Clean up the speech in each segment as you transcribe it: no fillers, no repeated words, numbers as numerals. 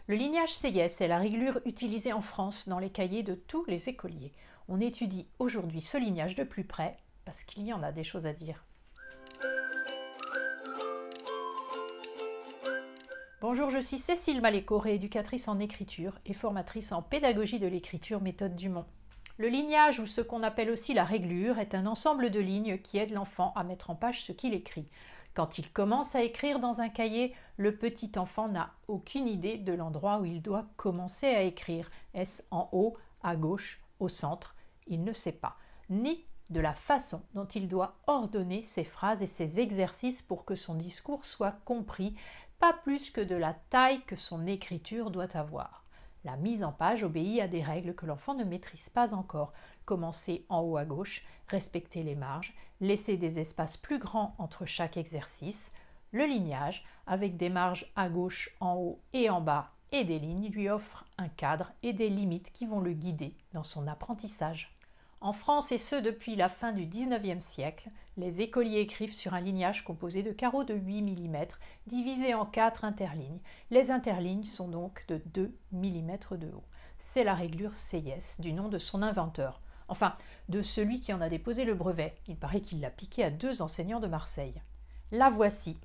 Le lignage Seyès est la réglure utilisée en France dans les cahiers de tous les écoliers. On étudie aujourd'hui ce lignage de plus près parce qu'il y en a des choses à dire. Bonjour, je suis Cécile Maléco, rééducatrice en écriture et formatrice en pédagogie de l'écriture méthode Dumont. Le lignage, ou ce qu'on appelle aussi la réglure, est un ensemble de lignes qui aide l'enfant à mettre en page ce qu'il écrit. Quand il commence à écrire dans un cahier, le petit enfant n'a aucune idée de l'endroit où il doit commencer à écrire. Est-ce en haut, à gauche, au centre? Il ne sait pas. Ni de la façon dont il doit ordonner ses phrases et ses exercices pour que son discours soit compris, pas plus que de la taille que son écriture doit avoir. La mise en page obéit à des règles que l'enfant ne maîtrise pas encore. Commencer en haut à gauche, respecter les marges, laisser des espaces plus grands entre chaque exercice. Le lignage, avec des marges à gauche, en haut et en bas et des lignes, lui offre un cadre et des limites qui vont le guider dans son apprentissage. En France, et ce depuis la fin du XIXe siècle, les écoliers écrivent sur un lignage composé de carreaux de 8 mm divisés en 4 interlignes. Les interlignes sont donc de 2 mm de haut. C'est la réglure Seyès, du nom de son inventeur. Enfin, de celui qui en a déposé le brevet. Il paraît qu'il l'a piqué à 2 enseignants de Marseille. La voici.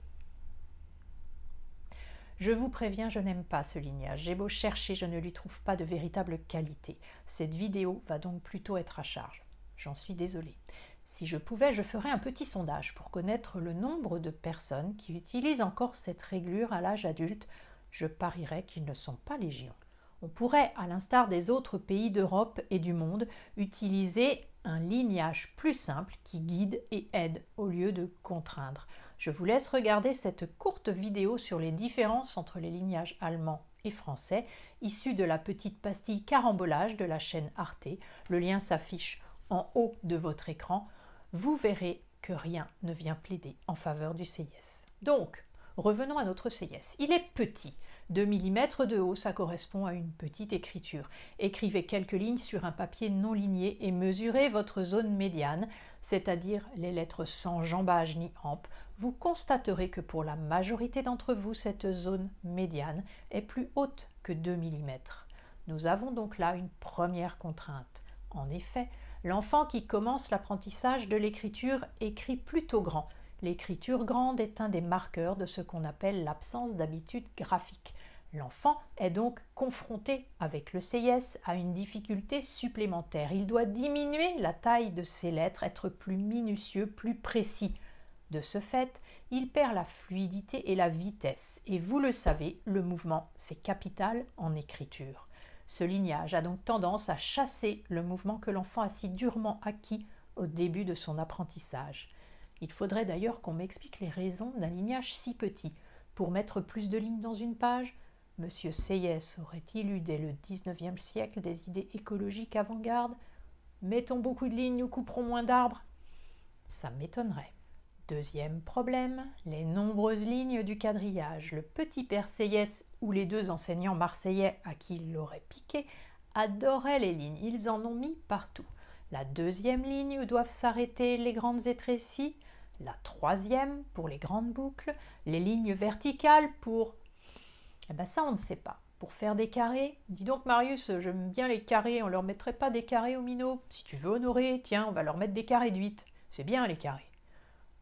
Je vous préviens, je n'aime pas ce lignage. J'ai beau chercher, je ne lui trouve pas de véritable qualité. Cette vidéo va donc plutôt être à charge. J'en suis désolée. Si je pouvais, je ferais un petit sondage pour connaître le nombre de personnes qui utilisent encore cette réglure à l'âge adulte. Je parierais qu'ils ne sont pas légion. On pourrait, à l'instar des autres pays d'Europe et du monde, utiliser un lignage plus simple qui guide et aide au lieu de contraindre. Je vous laisse regarder cette courte vidéo sur les différences entre les lignages allemands et français, issus de la petite pastille Carambolage de la chaîne Arte. Le lien s'affiche en haut de votre écran. Vous verrez que rien ne vient plaider en faveur du Seyès. Donc, revenons à notre Seyès. Il est petit. 2 mm de haut, ça correspond à une petite écriture. Écrivez quelques lignes sur un papier non ligné et mesurez votre zone médiane, c'est-à-dire les lettres sans jambage ni hampe. Vous constaterez que pour la majorité d'entre vous, cette zone médiane est plus haute que 2 mm. Nous avons donc là une première contrainte. En effet, l'enfant qui commence l'apprentissage de l'écriture écrit plutôt grand. L'écriture grande est un des marqueurs de ce qu'on appelle l'absence d'habitude graphique. L'enfant est donc confronté avec le Seyès à une difficulté supplémentaire. Il doit diminuer la taille de ses lettres, être plus minutieux, plus précis. De ce fait, il perd la fluidité et la vitesse. Et vous le savez, le mouvement, c'est capital en écriture. Ce lignage a donc tendance à chasser le mouvement que l'enfant a si durement acquis au début de son apprentissage. Il faudrait d'ailleurs qu'on m'explique les raisons d'un lignage si petit. Pour mettre plus de lignes dans une page, Monsieur Seyès aurait-il eu dès le XIXe siècle des idées écologiques avant-garde? Mettons beaucoup de lignes, nous couperons moins d'arbres? Ça m'étonnerait. Deuxième problème, les nombreuses lignes du quadrillage. Le petit père Seyès ou les 2 enseignants marseillais à qui il l'aurait piqué adoraient les lignes. Ils en ont mis partout. La 2e ligne où doivent s'arrêter les grandes étrécies, la 3e pour les grandes boucles, les lignes verticales pour... ça on ne sait pas. Pour faire des carrés, dis donc Marius, j'aime bien les carrés, on leur mettrait pas des carrés aux minots? Si tu veux honorer, tiens, on va leur mettre des carrés de 8. C'est bien les carrés.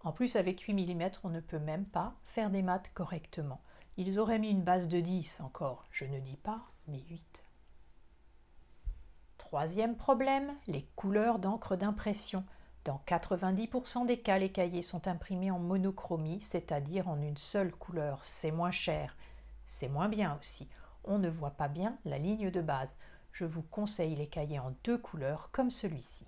En plus, avec 8 mm, on ne peut même pas faire des maths correctement. Ils auraient mis une base de 10 encore, je ne dis pas, mais 8. 3e problème, les couleurs d'encre d'impression. Dans 90% des cas, les cahiers sont imprimés en monochromie, c'est-à-dire en une seule couleur. C'est moins cher, c'est moins bien aussi. On ne voit pas bien la ligne de base. Je vous conseille les cahiers en 2 couleurs comme celui-ci.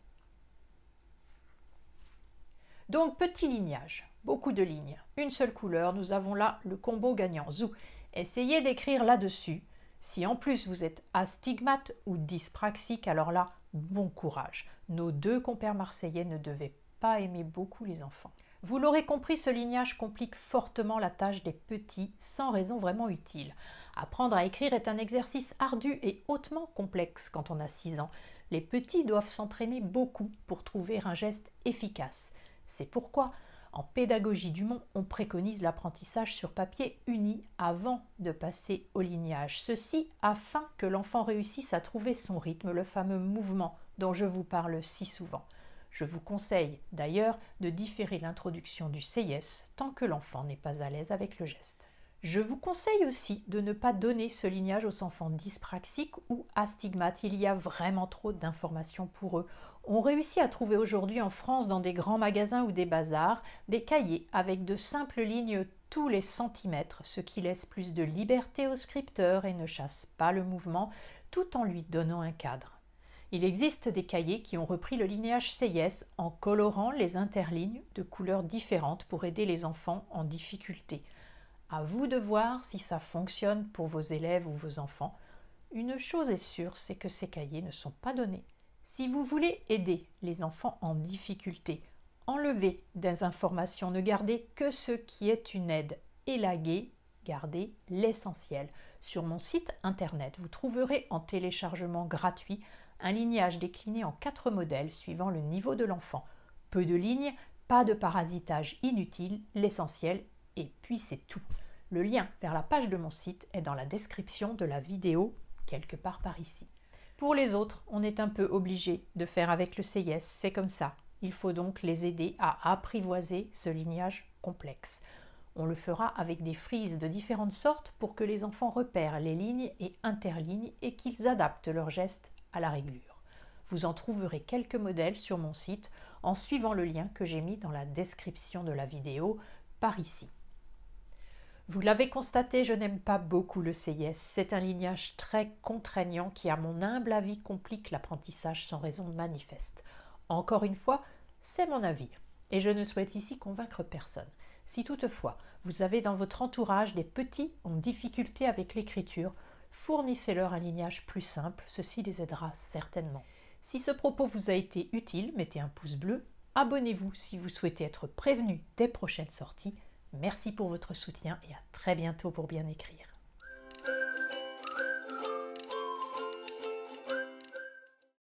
Donc, petit lignage, beaucoup de lignes, une seule couleur, nous avons là le combo gagnant. Zou, essayez d'écrire là-dessus. Si en plus vous êtes astigmate ou dyspraxique, alors là, bon courage. Nos 2 compères marseillais ne devaient pas aimer beaucoup les enfants. Vous l'aurez compris, ce lignage complique fortement la tâche des petits, sans raison vraiment utile. Apprendre à écrire est un exercice ardu et hautement complexe quand on a 6 ans. Les petits doivent s'entraîner beaucoup pour trouver un geste efficace. C'est pourquoi, En pédagogie Dumont, on préconise l'apprentissage sur papier uni avant de passer au lignage. Ceci afin que l'enfant réussisse à trouver son rythme, le fameux mouvement dont je vous parle si souvent. Je vous conseille d'ailleurs de différer l'introduction du CIS tant que l'enfant n'est pas à l'aise avec le geste. Je vous conseille aussi de ne pas donner ce lignage aux enfants dyspraxiques ou astigmates. Il y a vraiment trop d'informations pour eux. On réussit à trouver aujourd'hui en France dans des grands magasins ou des bazars des cahiers avec de simples lignes tous les centimètres, ce qui laisse plus de liberté au scripteur et ne chasse pas le mouvement tout en lui donnant un cadre. Il existe des cahiers qui ont repris le lignage CIS en colorant les interlignes de couleurs différentes pour aider les enfants en difficulté. À vous de voir si ça fonctionne pour vos élèves ou vos enfants. Une chose est sûre, c'est que ces cahiers ne sont pas donnés. Si vous voulez aider les enfants en difficulté, enlevez des informations, ne gardez que ce qui est une aide. Élaguez, gardez l'essentiel. Sur mon site internet, vous trouverez en téléchargement gratuit un lignage décliné en 4 modèles suivant le niveau de l'enfant. Peu de lignes, pas de parasitage inutile, l'essentiel, et puis c'est tout. Le lien vers la page de mon site est dans la description de la vidéo, quelque part par ici. Pour les autres, on est un peu obligé de faire avec le CIS, c'est comme ça. Il faut donc les aider à apprivoiser ce lignage complexe. On le fera avec des frises de différentes sortes pour que les enfants repèrent les lignes et interlignes et qu'ils adaptent leurs gestes à la réglure. Vous en trouverez quelques modèles sur mon site en suivant le lien que j'ai mis dans la description de la vidéo par ici. Vous l'avez constaté, je n'aime pas beaucoup le CIS. C'est un lignage très contraignant qui, à mon humble avis, complique l'apprentissage sans raison manifeste. Encore une fois, c'est mon avis et je ne souhaite ici convaincre personne. Si toutefois vous avez dans votre entourage des petits en difficulté avec l'écriture, fournissez-leur un lignage plus simple, ceci les aidera certainement. Si ce propos vous a été utile, mettez un pouce bleu, abonnez-vous si vous souhaitez être prévenu des prochaines sorties. Merci pour votre soutien et à très bientôt pour bien écrire.